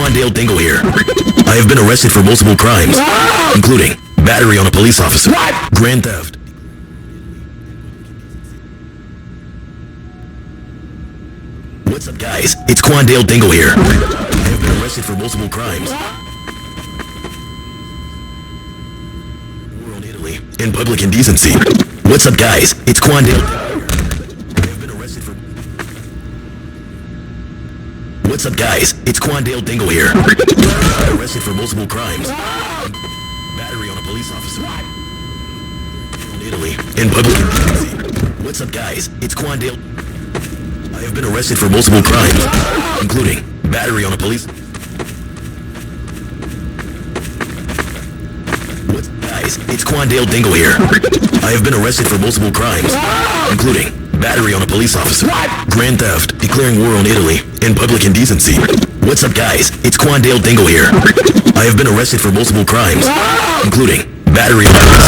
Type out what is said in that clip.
Quandale Dingle here. I have been arrested for multiple crimes, including battery on a police officer, grand theft. What's up, guys? It's Quandale Dingle here. I have been arrested for multiple crimes. War on Italy and public indecency. What's up, guys? It's Quandale. I have been arrested for. What's up, guys? It's Quandale Dingle here. I have been arrested for multiple crimes. Battery on a police officer. War on Italy and public indecency. What's up, guys? It's Quandale. I have been arrested for multiple crimes, including battery on a police. What's guys? It's Quandale Dingle here. I have been arrested for multiple crimes, including battery on a police officer, grand theft, declaring war on Italy, and public indecency. What's up, guys? It's Quandale Dingle here. I have been arrested for multiple crimes, including battery on a police.